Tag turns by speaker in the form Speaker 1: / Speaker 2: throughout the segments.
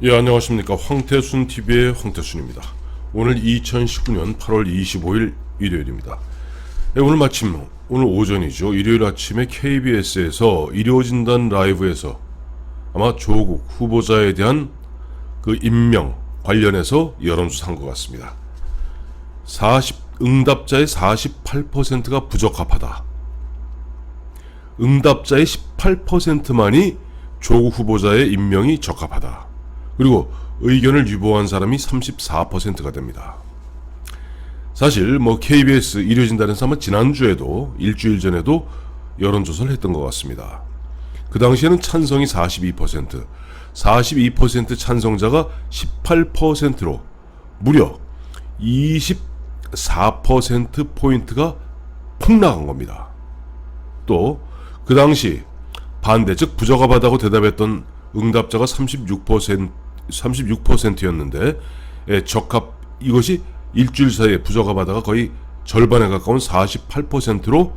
Speaker 1: 예, 안녕하십니까. 황태순TV의 황태순입니다. 오늘 2019년 8월 25일 일요일입니다. 예, 오늘 마침, 오늘 오전이죠. 일요일 아침에 KBS에서 일요진단 라이브에서 아마 조국 후보자에 대한 그 임명 관련해서 여론조사 한 것 같습니다. 응답자의 48%가 부적합하다. 응답자의 18%만이 조국 후보자의 임명이 적합하다. 그리고 의견을 유보한 사람이 34%가 됩니다. 사실 KBS 일요진단에서 아마 지난주에도 일주일 전에도 여론조사를 했던 것 같습니다. 그 당시에는 찬성이 42% 찬성자가 18%로 무려 24%포인트가 폭락한 겁니다. 또 그 당시 반대, 즉 부적합하다고 대답했던 응답자가 36%였는데 이것이 일주일 사이에 부적합하다가 거의 절반에 가까운 48%로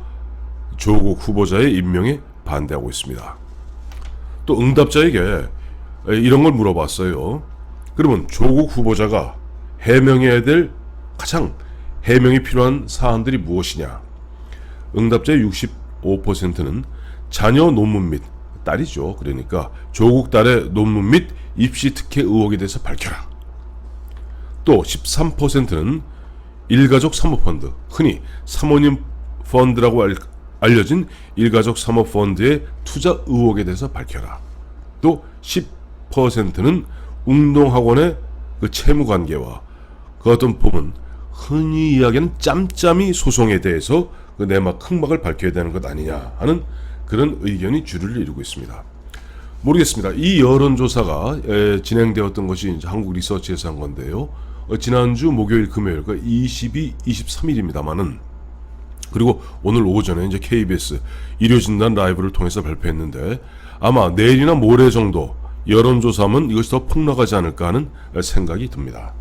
Speaker 1: 조국 후보자의 임명에 반대하고 있습니다. 또 응답자에게 이런 걸 물어봤어요. 그러면 조국 후보자가 해명해야 될 가장 해명이 필요한 사안들이 무엇이냐? 응답자의 65%는 자녀 논문 및 딸이죠. 그러니까 조국 딸의 논문 및 입시 특혜 의혹에 대해서 밝혀라. 또 13%는 일가족 사모펀드, 흔히 사모님 펀드라고 알려진 일가족 사모펀드의 투자 의혹에 대해서 밝혀라. 또 10%는 운동학원의 그 채무관계와 그 어떤 부분, 흔히 이야기하는 짬짬이 소송에 대해서 그 내막 흑막을 밝혀야 되는 것 아니냐 하는 그런 의견이 주류를 이루고 있습니다. 모르겠습니다. 이 여론조사가 진행되었던 것이 이제 한국 리서치에서 한 건데요. 지난주 목요일, 금요일, 22, 23일입니다만은 그리고 오늘 오전에 이제 KBS 일요진단 라이브를 통해서 발표했는데 아마 내일이나 모레 정도 여론조사하면 이것이 더 폭락하지 않을까 하는 생각이 듭니다.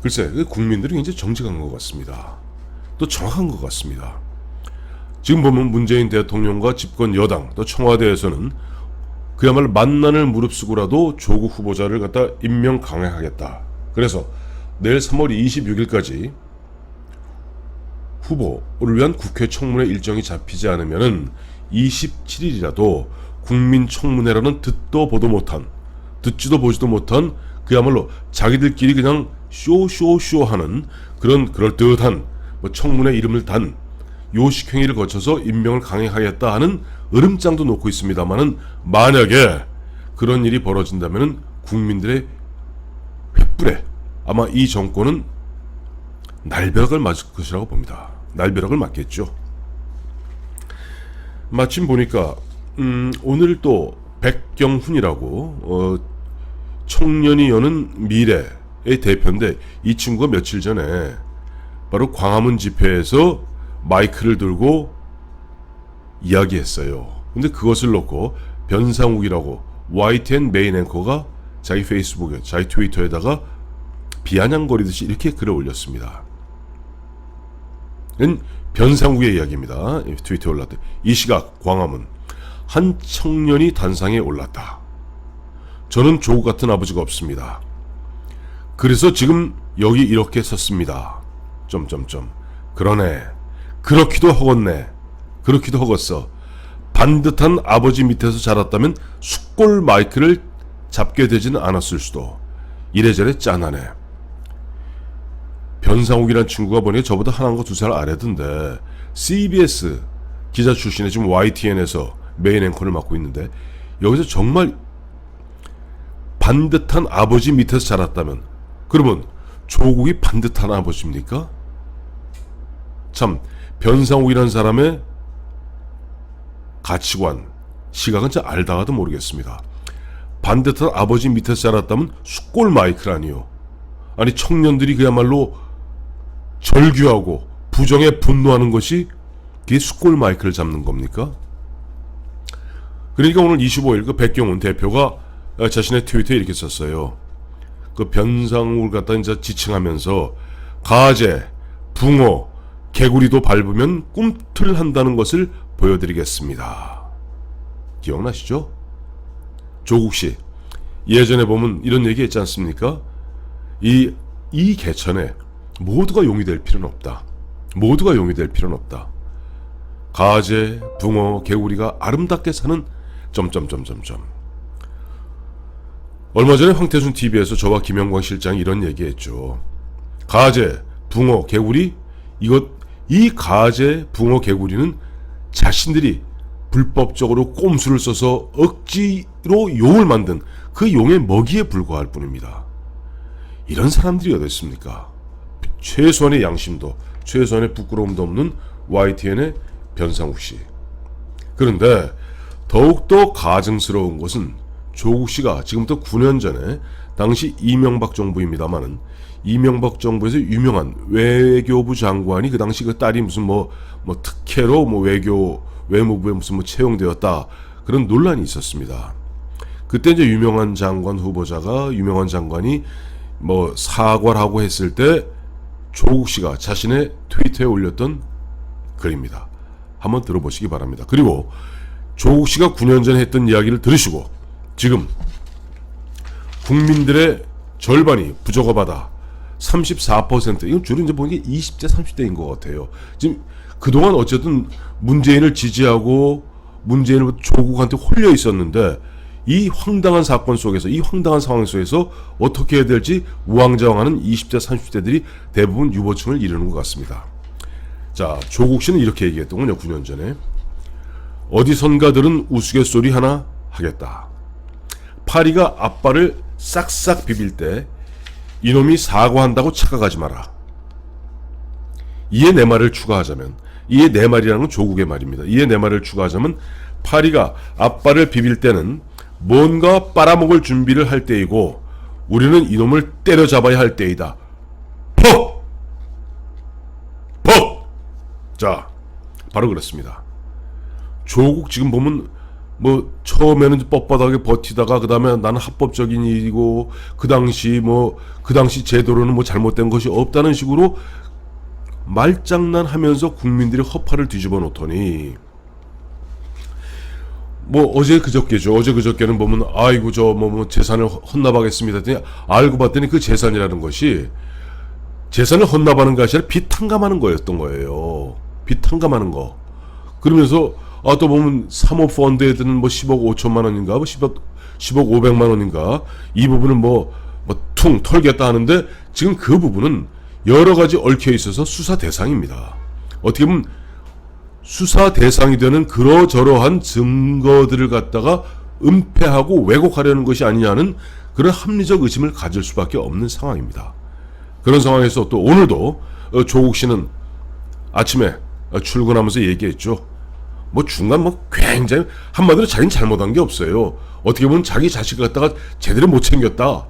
Speaker 1: 글쎄, 국민들이 굉장히 정직한 것 같습니다. 또 정확한 것 같습니다. 지금 보면 문재인 대통령과 집권 여당 또 청와대에서는 그야말로 만난을 무릅쓰고라도 조국 후보자를 갖다 임명 강행하겠다. 그래서 내일 3월 26일까지 후보를 위한 국회 청문회 일정이 잡히지 않으면은 27일이라도 국민청문회라는 듣지도 보지도 못한 그야말로 자기들끼리 그냥 쇼하는 그런 그럴듯한 청문회 이름을 단 요식행위를 거쳐서 임명을 강행하겠다 하는 으름장도 놓고 있습니다만은 만약에 그런 일이 벌어진다면 국민들의 횃불에 아마 이 정권은 날벼락을 맞을 것이라고 봅니다. 날벼락을 맞겠죠. 마침 보니까 오늘 또 백경훈이라고 청년이 여는 미래의 대표인데 이 친구가 며칠 전에 바로 광화문 집회에서 마이크를 들고 이야기했어요. 근데 그것을 놓고 변상욱이라고 YTN 메인 앵커가 자기 페이스북에, 자기 트위터에다가 비아냥거리듯이 이렇게 글을 올렸습니다. 이건 변상욱의 이야기입니다. 트위터에 올랐대. 이 시각 광화문 한 청년이 단상에 올랐다. 저는 조국 같은 아버지가 없습니다. 그래서 지금 여기 이렇게 섰습니다. 그러네. 그렇기도 허겄어. 반듯한 아버지 밑에서 자랐다면 숫골 마이크를 잡게 되지는 않았을 수도. 이래저래 짠하네. 변상욱이란 친구가 보니 저보다 하나인가 2살 아래던데 CBS 기자 출신의 지금 YTN에서 메인 앵커를 맡고 있는데 여기서 정말 반듯한 아버지 밑에서 자랐다면 그러면 조국이 반듯한 아버지입니까? 참 변상욱이라는 사람의 가치관, 시각은 진짜 알다가도 모르겠습니다. 반듯한 아버지 밑에서 자랐다면 숫골 마이크라니요. 아니 청년들이 그야말로 절규하고 부정에 분노하는 것이 그게 숫골 마이크를 잡는 겁니까? 그러니까 오늘 25일 그 백경훈 대표가 자신의 트위터에 이렇게 썼어요. 그 변상욱을 갖다 이제 지칭하면서 가재, 붕어, 개구리도 밟으면 꿈틀한다는 것을 보여드리겠습니다. 기억나시죠? 조국씨, 예전에 보면 이런 얘기 했지 않습니까? 이 개천에 모두가 용이 될 필요는 없다. 모두가 용이 될 필요는 없다. 가재, 붕어, 개구리가 아름답게 사는 점점점점점. 얼마 전에 황태순 TV에서 저와 김영광 실장이 이런 얘기했죠. 가재, 붕어, 개구리, 이 가재, 붕어, 개구리는 자신들이 불법적으로 꼼수를 써서 억지로 용을 만든 그 용의 먹이에 불과할 뿐입니다. 이런 사람들이 어디 있습니까? 최소한의 양심도, 최소한의 부끄러움도 없는 YTN의 변상욱 씨. 그런데 더욱더 가증스러운 것은 조국 씨가 지금부터 9년 전에 당시 이명박 정부입니다만은 이명박 정부에서 유명한 외교부 장관이 그 당시 그 딸이 무슨 뭐 특혜로 외무부에 무슨 채용되었다 그런 논란이 있었습니다. 그때 이제 유명한 장관이 사과를 하고 했을 때 조국 씨가 자신의 트위터에 올렸던 글입니다. 한번 들어보시기 바랍니다. 그리고 조국 씨가 9년 전에 했던 이야기를 들으시고 지금 국민들의 절반이 부적어받아 34%, 이건 주로 이제 보는 게 20대 30대인 것 같아요. 지금 그동안 어쨌든 문재인을 지지하고 문재인을 조국한테 홀려 있었는데 이 황당한 사건 속에서, 이 황당한 상황 속에서 어떻게 해야 될지 우왕좌왕하는 20대 30대들이 대부분 유보층을 이루는 것 같습니다. 자, 조국 씨는 이렇게 얘기했더군요. 9년 전에 어디선가 들은 우스갯소리 하나 하겠다. 파리가 앞발을 싹싹 비빌 때 이놈이 사과한다고 착각하지 마라. 이에 내 말을 추가하자면, 이에 내 말이라는 건 조국의 말입니다. 이에 내 말을 추가하자면 파리가 앞발을 비빌 때는 뭔가 빨아먹을 준비를 할 때이고 우리는 이놈을 때려잡아야 할 때이다. 퍽! 퍽! 자, 바로 그렇습니다. 조국 지금 보면 처음에는 뻣뻣하게 버티다가 그 다음에 나는 합법적인 일이고 그 당시 제도로는 잘못된 것이 없다는 식으로 말장난하면서 국민들의 허파를 뒤집어 놓더니 어제 그저께는 보면 아이고 재산을 헌납하겠습니다 했더니 알고 봤더니 그 재산이라는 것이 재산을 헌납하는 것이 아니라 빚 탕감하는 거였던 거예요. 빚 탕감하는 거. 그러면서 또 보면 사모펀드에 드는 10억 5천만 원인가 10억 500만 원인가 이 부분은 퉁 털겠다 하는데 지금 그 부분은 여러 가지 얽혀 있어서 수사 대상입니다. 어떻게 보면 수사 대상이 되는 그러저러한 증거들을 갖다가 은폐하고 왜곡하려는 것이 아니냐는 그런 합리적 의심을 가질 수밖에 없는 상황입니다. 그런 상황에서 또 오늘도 조국 씨는 아침에 출근하면서 얘기했죠. 중간 굉장히 한마디로 자기는 잘못한 게 없어요. 어떻게 보면 자기 자식을 갖다가 제대로 못 챙겼다.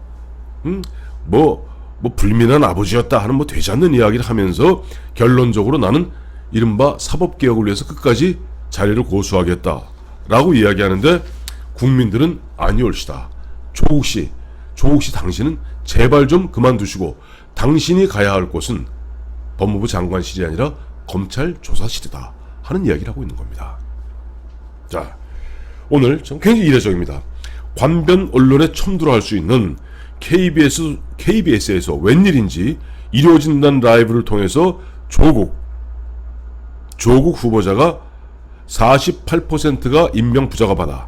Speaker 1: 불민한 아버지였다 하는 되지 않는 이야기를 하면서 결론적으로 나는 이른바 사법개혁을 위해서 끝까지 자리를 고수하겠다라고 이야기하는데 국민들은 아니올시다. 조국 씨 당신은 제발 좀 그만두시고 당신이 가야 할 곳은 법무부 장관실이 아니라 검찰 조사실이다 하는 이야기를 하고 있는 겁니다. 자, 오늘 좀 굉장히 이례적입니다. 관변 언론에 첨들어할 수 있는 KBS에서 웬일인지 이루어진다는 라이브를 통해서 조국 후보자가 48%가 임명 부적합하다.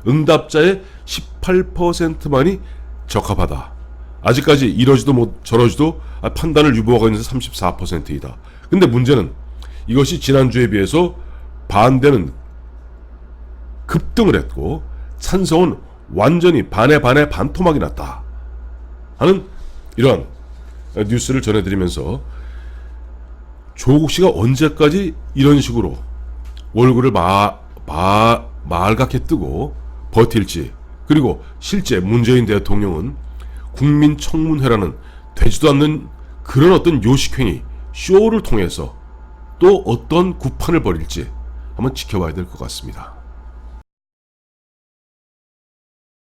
Speaker 1: 응답자의 18%만이 적합하다. 아직까지 이러지도 저러지도 판단을 유보하고 있는 34%이다. 근데 문제는 이것이 지난주에 비해서 반대는 급등을 했고 찬성은 완전히 반에 반토막이 났다 하는 이런 뉴스를 전해드리면서 조국 씨가 언제까지 이런 식으로 얼굴을 말갛게 뜨고 버틸지, 그리고 실제 문재인 대통령은 국민청문회라는 되지도 않는 그런 어떤 요식행위, 쇼를 통해서 또 어떤 구판을 벌일지 한번 지켜봐야 될 것 같습니다.